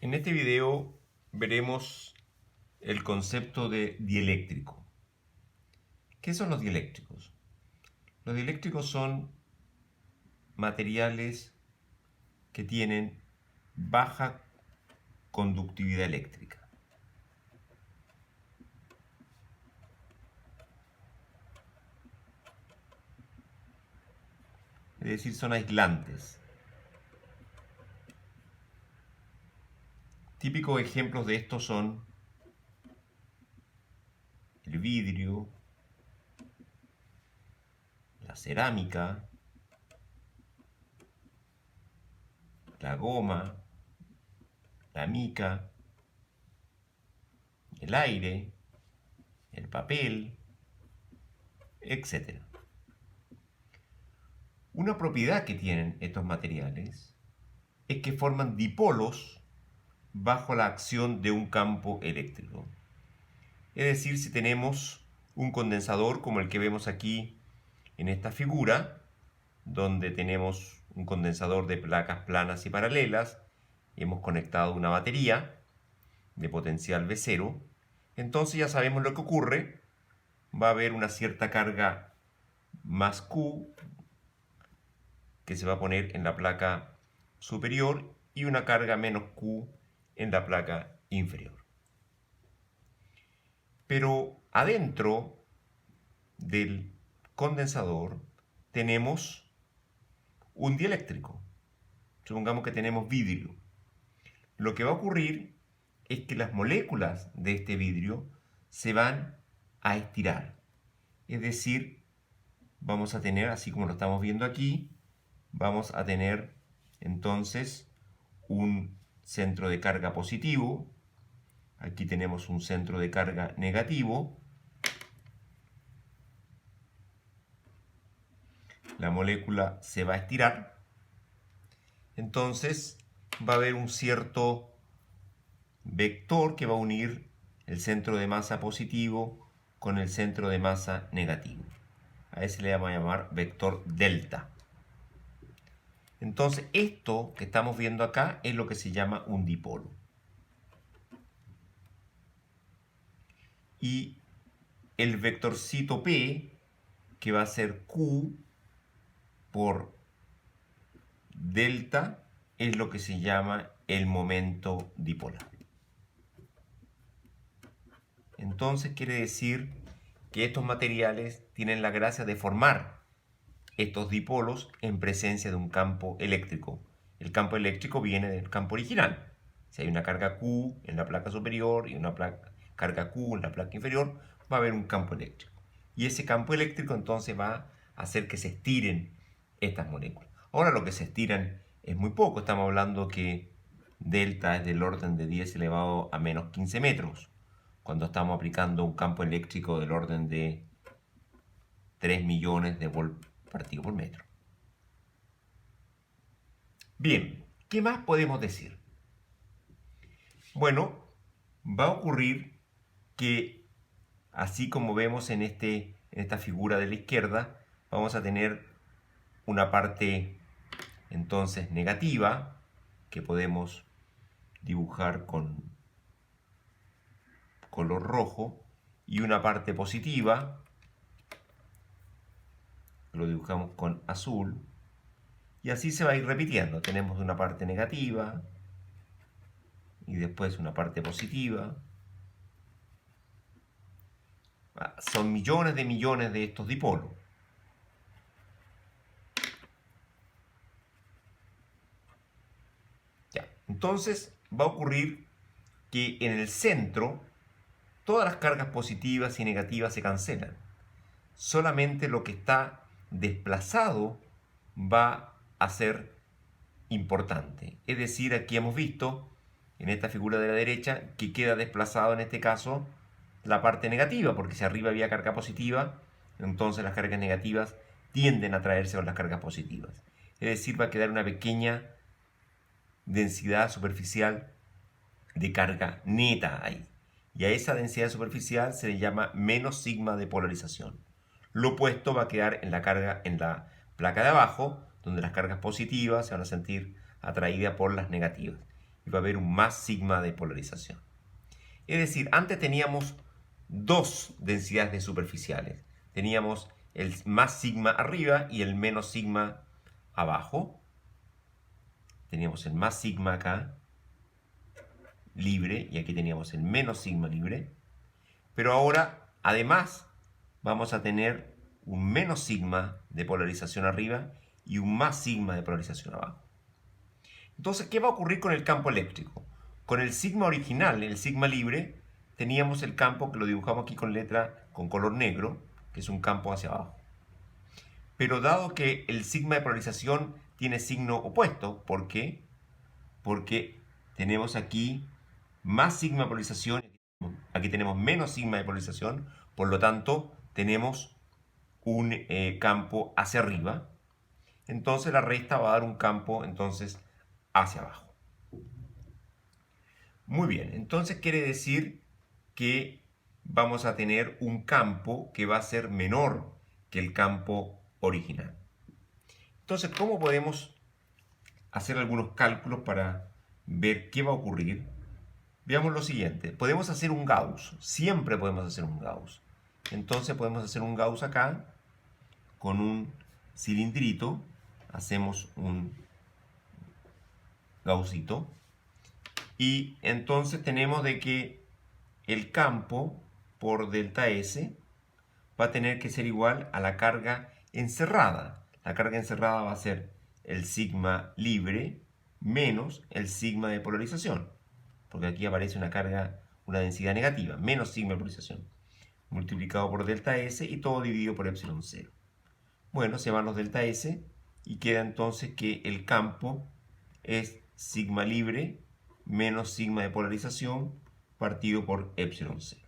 En este video veremos el concepto de dieléctrico. ¿Qué son los dieléctricos? Los dieléctricos son materiales que tienen baja conductividad eléctrica. Es decir, son aislantes. Típicos ejemplos de estos son el vidrio, la cerámica, la goma, la mica, el aire, el papel, etc. Una propiedad que tienen estos materiales es que forman dipolos bajo la acción de un campo eléctrico. Es decir, si tenemos un condensador como el que vemos aquí en esta figura, donde tenemos un condensador de placas planas y paralelas, y hemos conectado una batería de potencial V0, entonces ya sabemos lo que ocurre. Va a haber una cierta carga más Q que se va a poner en la placa superior y una carga menos Q en la placa inferior. Pero adentro del condensador tenemos un dieléctrico. Supongamos que tenemos vidrio. Lo que va a ocurrir es que las moléculas de este vidrio se van a estirar. Es decir, vamos a tener, así como lo estamos viendo aquí, vamos a tener entonces un centro de carga positivo. Aquí tenemos un centro de carga negativo. La molécula se va a estirar. Entonces va a haber un cierto vector que va a unir el centro de masa positivo con el centro de masa negativo. A ese le vamos a llamar vector delta. Entonces esto que estamos viendo acá es lo que se llama un dipolo. Y el vectorcito P, que va a ser Q por delta, es lo que se llama el momento dipolar. Entonces quiere decir que estos materiales tienen la gracia de formar estos dipolos en presencia de un campo eléctrico. El campo eléctrico viene del campo original. Si hay una carga Q en la placa superior y una carga Q en la placa inferior, va a haber un campo eléctrico. Y ese campo eléctrico entonces va a hacer que se estiren estas moléculas. Ahora lo que se estiran es muy poco. Estamos hablando que delta es del orden de 10 elevado a menos 15 metros. Cuando estamos aplicando un campo eléctrico del orden de 3 millones de voltios partido por metro. Bien, ¿qué más podemos decir? Bueno, va a ocurrir que, así como vemos en esta figura de la izquierda, vamos a tener una parte entonces negativa que podemos dibujar con color rojo y una parte positiva lo dibujamos con azul, y así se va a ir repitiendo. Tenemos una parte negativa y después una parte positiva. Son millones de estos dipolos. Ya. Entonces va a ocurrir que en el centro todas las cargas positivas y negativas se cancelan. Solamente lo que está desplazado va a ser importante. Es decir, aquí hemos visto en esta figura de la derecha que queda desplazado en este caso la parte negativa, porque si arriba había carga positiva, entonces las cargas negativas tienden a atraerse con las cargas positivas. Es decir, va a quedar una pequeña densidad superficial de carga neta ahí. Y a esa densidad superficial se le llama menos sigma de polarización. Lo opuesto va a quedar en la placa de abajo, donde las cargas positivas se van a sentir atraídas por las negativas. y va a haber un más sigma de polarización. Es decir, antes teníamos dos densidades superficiales. Teníamos el más sigma arriba y el menos sigma abajo. Teníamos el más sigma acá, libre, y aquí teníamos el menos sigma libre. Pero ahora, además, vamos a tener un menos sigma de polarización arriba y un más sigma de polarización abajo. Entonces, ¿qué va a ocurrir con el campo eléctrico? Con el sigma original, el sigma libre, teníamos el campo que lo dibujamos aquí con letra con color negro, que es un campo hacia abajo. Pero dado que el sigma de polarización tiene signo opuesto, ¿por qué? Porque tenemos aquí más sigma de polarización, aquí tenemos menos sigma de polarización, por lo tanto tenemos un campo hacia arriba. Entonces la resta va a dar un campo entonces hacia abajo. Muy bien, entonces quiere decir que vamos a tener un campo que va a ser menor que el campo original. Entonces, ¿cómo podemos hacer algunos cálculos para ver qué va a ocurrir? Veamos lo siguiente. Podemos hacer un Gauss. Siempre podemos hacer un Gauss. Entonces podemos hacer un Gauss acá con un cilindrito. Hacemos un Gaussito. Y entonces tenemos de que el campo por delta S va a tener que ser igual a la carga encerrada. La carga encerrada va a ser el sigma libre menos el sigma de polarización. Porque aquí aparece una carga, una densidad negativa, menos sigma de polarización. Multiplicado por delta S y todo dividido por epsilon 0. Bueno, se van los delta S y queda entonces que el campo es sigma libre menos sigma de polarización partido por epsilon 0.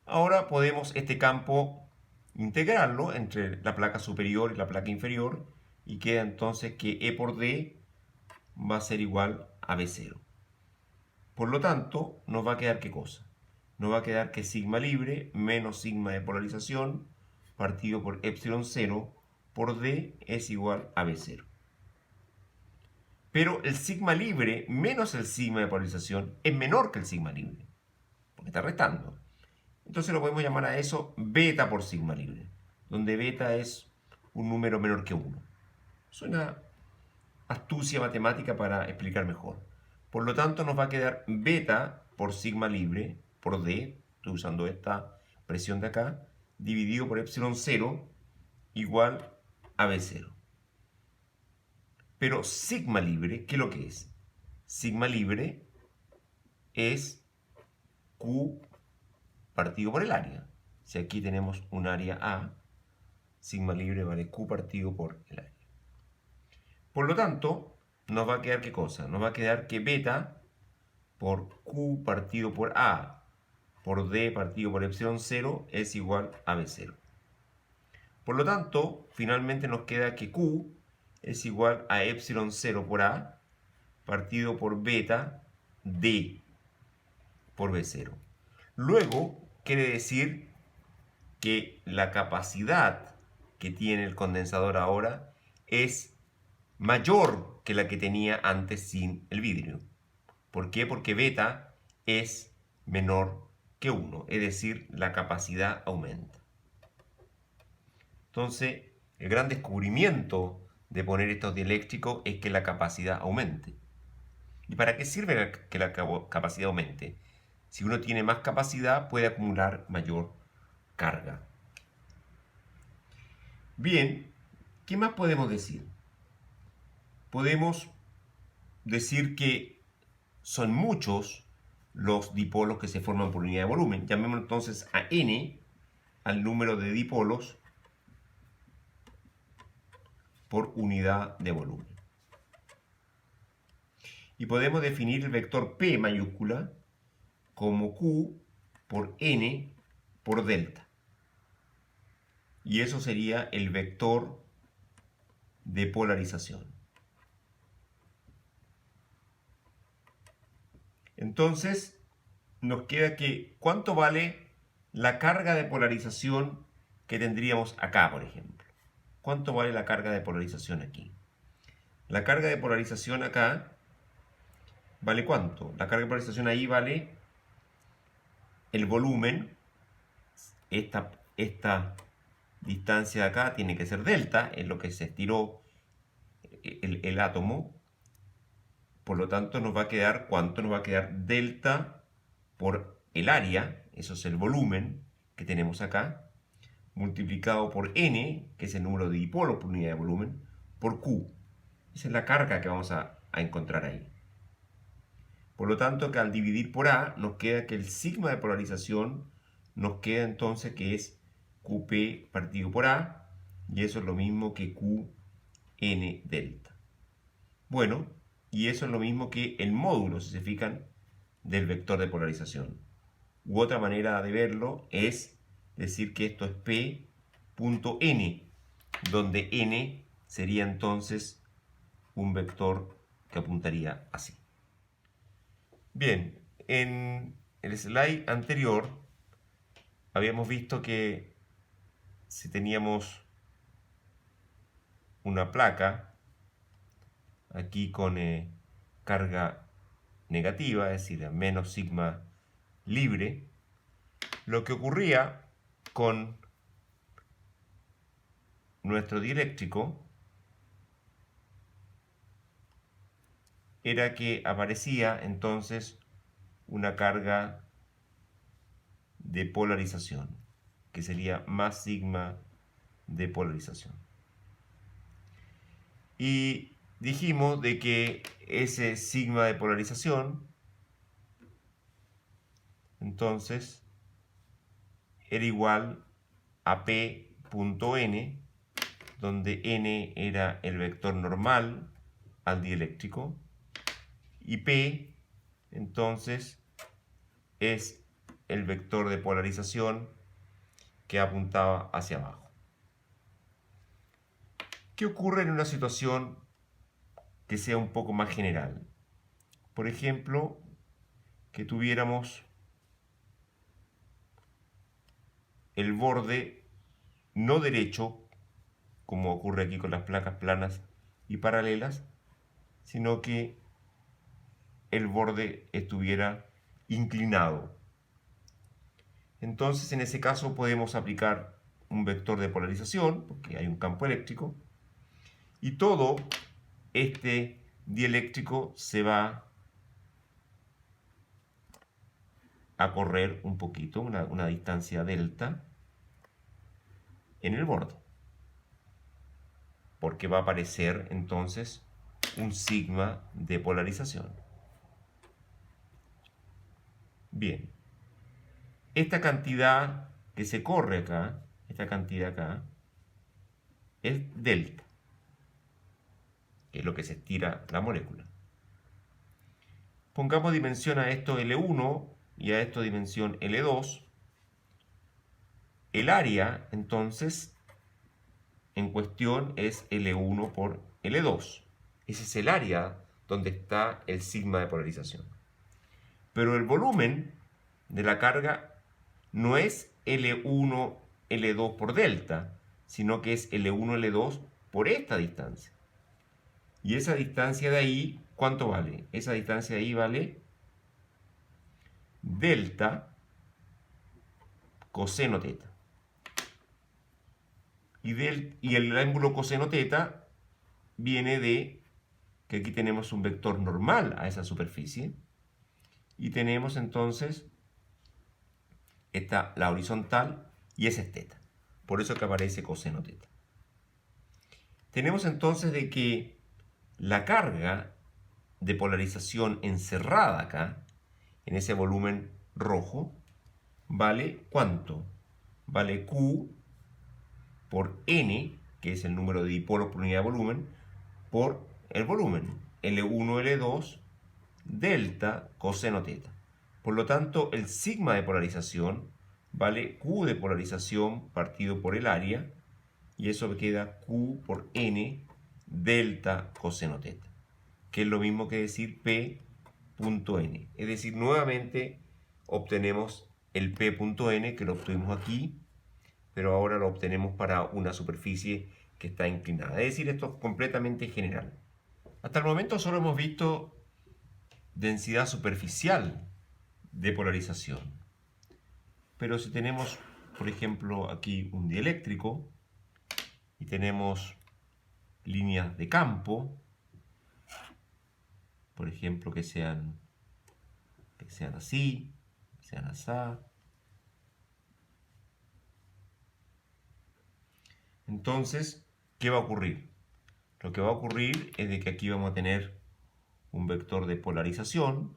Ahora podemos este campo integrarlo entre la placa superior y la placa inferior y queda entonces que E por D va a ser igual a B0. Por lo tanto, nos va a quedar ¿qué cosa? Nos va a quedar que sigma libre menos sigma de polarización partido por epsilon 0 por D es igual a B0. Pero el sigma libre menos el sigma de polarización es menor que el sigma libre, porque está restando. Entonces lo podemos llamar a eso beta por sigma libre, donde beta es un número menor que 1. Es una astucia matemática para explicar mejor. Por lo tanto, nos va a quedar beta por sigma libre, por D, estoy usando esta expresión de acá, dividido por epsilon 0 igual a B0. Pero sigma libre, ¿qué es lo que es? Sigma libre es Q partido por el área. Si aquí tenemos un área A, sigma libre vale Q partido por el área. Por lo tanto, nos va a quedar ¿qué cosa? Nos va a quedar que beta por Q partido por A por D partido por epsilon 0 es igual a B0. Por lo tanto, finalmente nos queda que Q es igual a epsilon 0 por A partido por beta D por B0. Luego, quiere decir que la capacidad que tiene el condensador ahora es mayor que la que tenía antes sin el vidrio. ¿Por qué? Porque beta es menor que 1, es decir, la capacidad aumenta. Entonces, el gran descubrimiento de poner estos dieléctricos es que la capacidad aumente. ¿Y para qué sirve que la capacidad aumente? Si uno tiene más capacidad, puede acumular mayor carga. Bien, ¿qué más podemos decir? Podemos decir que son muchos los dipolos que se forman por unidad de volumen. Llamemos entonces a n al número de dipolos por unidad de volumen. Y podemos definir el vector P mayúscula como Q por N por delta. Y eso sería el vector de polarización. Entonces, nos queda que ¿cuánto vale la carga de polarización que tendríamos acá, por ejemplo? ¿Cuánto vale la carga de polarización aquí? La carga de polarización acá ¿vale cuánto? La carga de polarización ahí vale el volumen, esta distancia de acá tiene que ser delta, es lo que se estiró el átomo. Por lo tanto, nos va a quedar, ¿cuánto? Nos va a quedar delta por el área, eso es el volumen que tenemos acá, multiplicado por n, que es el número de dipolos por unidad de volumen, por q. Esa es la carga que vamos a encontrar ahí. Por lo tanto, que al dividir por A, nos queda que el sigma de polarización nos queda entonces que es QP partido por A, y eso es lo mismo que QN delta. Bueno, y eso es lo mismo que el módulo, si se fijan, del vector de polarización. U otra manera de verlo es decir que esto es P.n, donde n sería entonces un vector que apuntaría así. Bien, en el slide anterior habíamos visto que si teníamos una placa aquí con carga negativa, es decir, menos sigma libre, lo que ocurría con nuestro dieléctrico era que aparecía entonces una carga de polarización, que sería más sigma de polarización. Y dijimos de que ese sigma de polarización entonces era igual a P.n, donde n era el vector normal al dieléctrico, y P entonces es el vector de polarización que apuntaba hacia abajo. ¿Qué ocurre en una situación que sea un poco más general? Por ejemplo, que tuviéramos el borde no derecho, como ocurre aquí con las placas planas y paralelas, sino que el borde estuviera inclinado. Entonces, en ese caso podemos aplicar un vector de polarización, porque hay un campo eléctrico, y todo este dieléctrico se va a correr un poquito, una distancia delta, en el borde, porque va a aparecer entonces un sigma de polarización. Bien, esta cantidad que se corre acá, esta cantidad acá, es delta, que es lo que se estira la molécula. Pongamos dimensión a esto L1 y a esto dimensión L2. El área, entonces, en cuestión es L1 por L2. Ese es el área donde está el sigma de polarización. Pero el volumen de la carga no es L1, L2 por delta, sino que es L1, L2 por esta distancia. Y esa distancia de ahí, ¿cuánto vale? Esa distancia de ahí vale delta coseno teta. Y el ángulo coseno teta viene de que aquí tenemos un vector normal a esa superficie. Y tenemos entonces la horizontal y esa es teta. Por eso que aparece coseno teta. Tenemos entonces de que la carga de polarización encerrada acá, en ese volumen rojo, vale ¿cuánto? Vale Q por N, que es el número de dipolos por unidad de volumen, por el volumen, L1, L2, delta coseno teta. Por lo tanto, el sigma de polarización vale Q de polarización partido por el área, y eso queda Q por N delta coseno teta, que es lo mismo que decir P.n. Es decir, nuevamente obtenemos el P.n que lo obtuvimos aquí, pero ahora lo obtenemos para una superficie que está inclinada. Es decir, esto es completamente general. Hasta el momento solo hemos visto densidad superficial de polarización. Pero si tenemos, por ejemplo, aquí un dieléctrico y tenemos líneas de campo, por ejemplo, que sean así, que sean así. Entonces, ¿qué va a ocurrir? Lo que va a ocurrir es de que aquí vamos a tener un vector de polarización,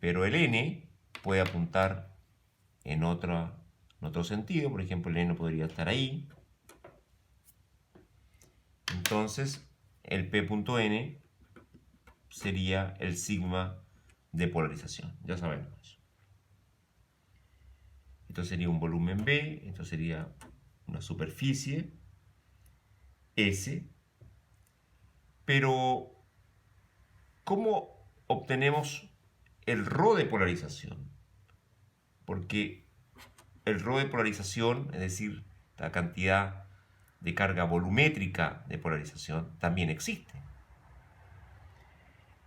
pero el n puede apuntar en otro sentido. Por ejemplo, el n podría estar ahí. Entonces, el P.n sería el sigma de polarización. Ya sabemos eso. Esto sería un volumen B, esto sería una superficie S. Pero, ¿cómo obtenemos el ρ de polarización? Porque el ρ de polarización, es decir, la cantidad de carga volumétrica de polarización, también existe.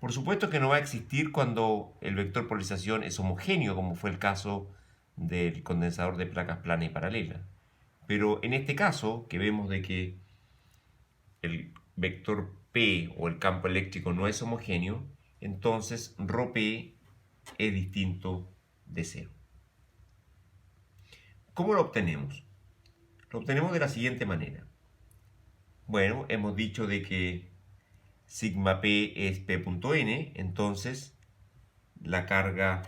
Por supuesto que no va a existir cuando el vector polarización es homogéneo, como fue el caso del condensador de placas plana y paralela. Pero en este caso, que vemos de que el vector P o el campo eléctrico no es homogéneo, entonces ρP es distinto de cero. ¿Cómo lo obtenemos? Lo obtenemos de la siguiente manera. Bueno, hemos dicho de que sigma P es P.n, entonces la carga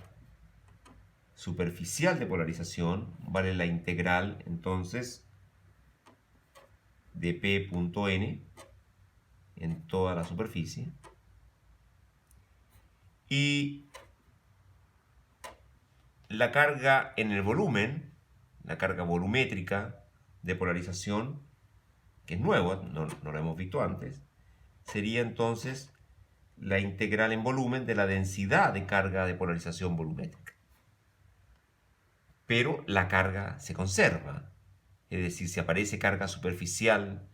superficial de polarización vale la integral entonces de P.n en toda la superficie, y la carga en el volumen, la carga volumétrica de polarización, que es nueva, no lo hemos visto antes, sería entonces la integral en volumen de la densidad de carga de polarización volumétrica. Pero la carga se conserva, es decir, si aparece carga superficial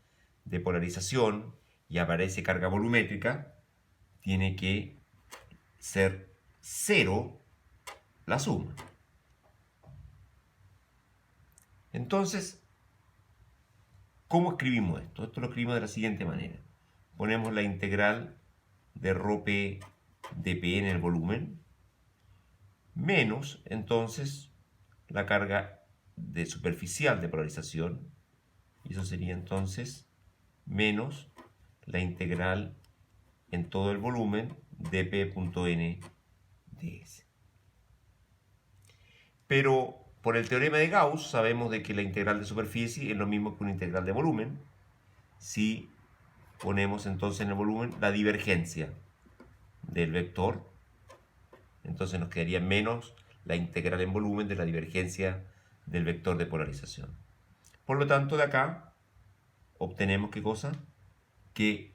de polarización y aparece carga volumétrica, tiene que ser cero la suma. Entonces, ¿cómo escribimos esto? Esto lo escribimos de la siguiente manera. Ponemos la integral de ρP de P en el volumen, menos, entonces, la carga de superficial de polarización, y eso sería entonces menos la integral en todo el volumen de P.n ds. Pero por el teorema de Gauss sabemos de que la integral de superficie es lo mismo que una integral de volumen si ponemos entonces en el volumen la divergencia del vector. Entonces nos quedaría menos la integral en volumen de la divergencia del vector de polarización. Por lo tanto, de acá obtenemos ¿qué cosa? Que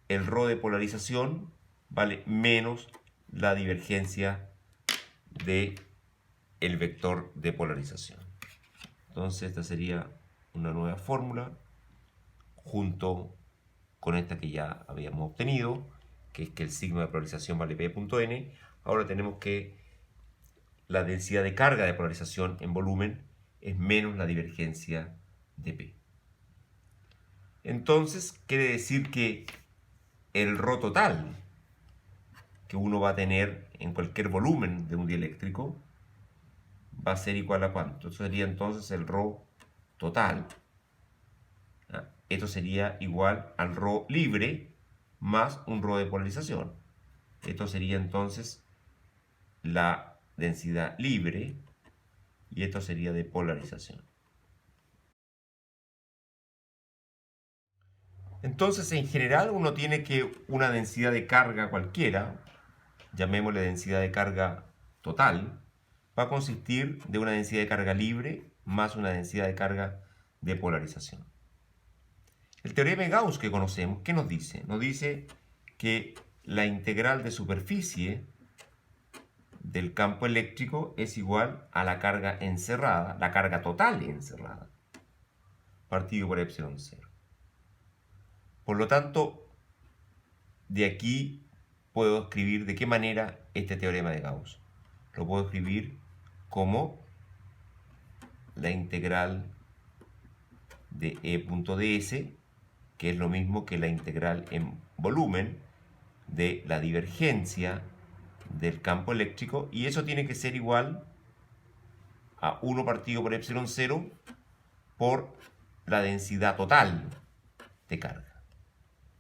el ρ de polarización vale menos la divergencia de el vector de polarización. Entonces esta sería una nueva fórmula junto con esta que ya habíamos obtenido, que es que el sigma de polarización vale P.n. Ahora tenemos que la densidad de carga de polarización en volumen es menos la divergencia de P. Entonces quiere decir que el ρ total que uno va a tener en cualquier volumen de un dieléctrico va a ser igual a ¿cuánto? Eso sería entonces el ρ total. Esto sería igual al ρ libre más un ρ de polarización. Esto sería entonces la densidad libre y esto sería de polarización. Entonces, en general, uno tiene que una densidad de carga cualquiera, llamémosle densidad de carga total, va a consistir de una densidad de carga libre más una densidad de carga de polarización. El teorema de Gauss que conocemos, ¿qué nos dice? Nos dice que la integral de superficie del campo eléctrico es igual a la carga encerrada, la carga total encerrada, partido por epsilon 0. Por lo tanto, de aquí puedo escribir de qué manera este teorema de Gauss. Lo puedo escribir como la integral de E.ds, que es lo mismo que la integral en volumen de la divergencia del campo eléctrico, y eso tiene que ser igual a 1 partido por epsilon 0 por la densidad total de carga.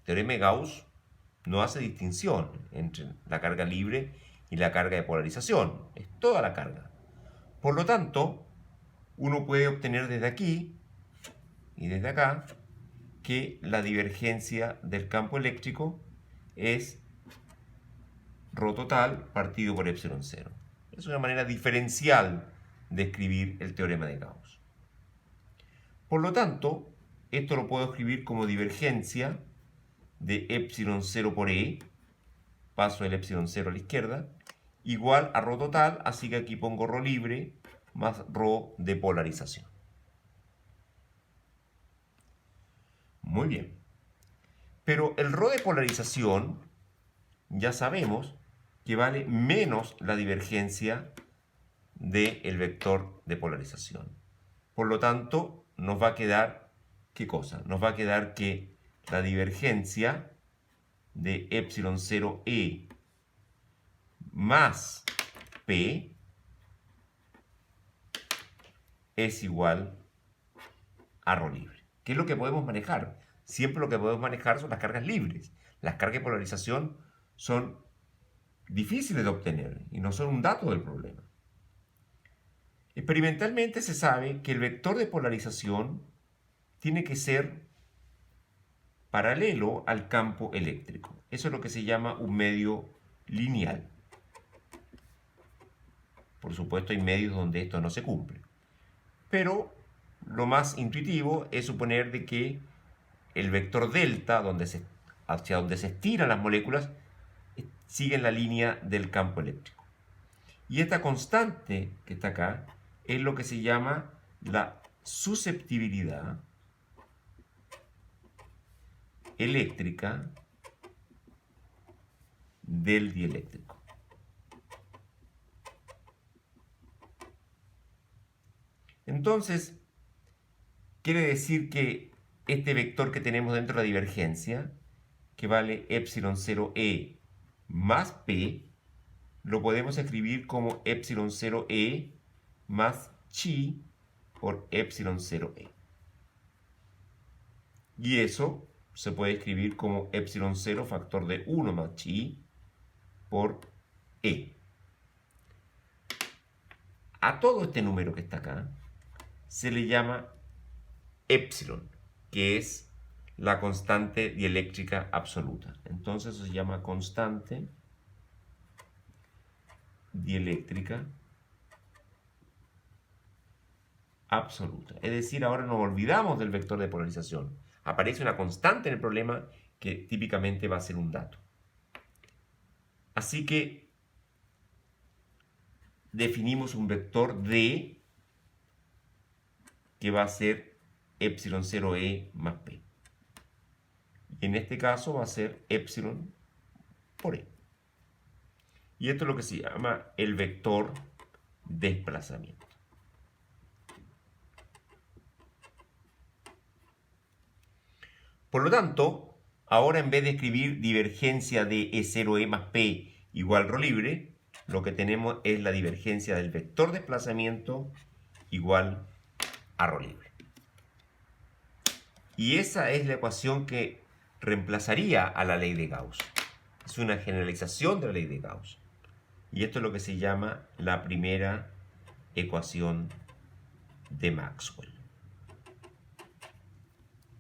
El teorema de Gauss no hace distinción entre la carga libre y la carga de polarización, es toda la carga. Por lo tanto, uno puede obtener desde aquí y desde acá que la divergencia del campo eléctrico es ρ total partido por epsilon 0. Es una manera diferencial de escribir el teorema de Gauss. Por lo tanto, esto lo puedo escribir como divergencia de epsilon 0 por E, paso el epsilon 0 a la izquierda, igual a ρ total, así que aquí pongo ρ libre más ρ de polarización. Muy bien. Pero el ρ de polarización ya sabemos que vale menos la divergencia del vector de polarización. Por lo tanto, nos va a quedar, ¿qué cosa? Nos va a quedar que la divergencia de epsilon 0e más p es igual a ρ libre. ¿Qué es lo que podemos manejar? Siempre lo que podemos manejar son las cargas libres. Las cargas de polarización son difíciles de obtener y no son un dato del problema. Experimentalmente se sabe que el vector de polarización tiene que ser paralelo al campo eléctrico. Eso es lo que se llama un medio lineal. Por supuesto, hay medios donde esto no se cumple. Pero lo más intuitivo es suponer de que el vector delta, hacia donde se estiran las moléculas, sigue la línea del campo eléctrico. Y esta constante que está acá es lo que se llama la susceptibilidad eléctrica del dieléctrico. Entonces, quiere decir que este vector que tenemos dentro de la divergencia, que vale epsilon 0e más p, lo podemos escribir como epsilon 0e más chi por epsilon 0e. Y eso se puede escribir como epsilon 0 factor de 1 más chi por e. A todo este número que está acá se le llama epsilon, que es la constante dieléctrica absoluta. Entonces eso se llama constante dieléctrica absoluta. Es decir, ahora nos olvidamos del vector de polarización. Aparece una constante en el problema que típicamente va a ser un dato. Así que definimos un vector D que va a ser epsilon 0e más p. Y en este caso va a ser epsilon por e. Y esto es lo que se llama el vector desplazamiento. Por lo tanto, ahora en vez de escribir divergencia de E0e más P igual ρ libre, lo que tenemos es la divergencia del vector desplazamiento igual a ρ libre. Y esa es la ecuación que reemplazaría a la ley de Gauss. Es una generalización de la ley de Gauss. Y esto es lo que se llama la primera ecuación de Maxwell.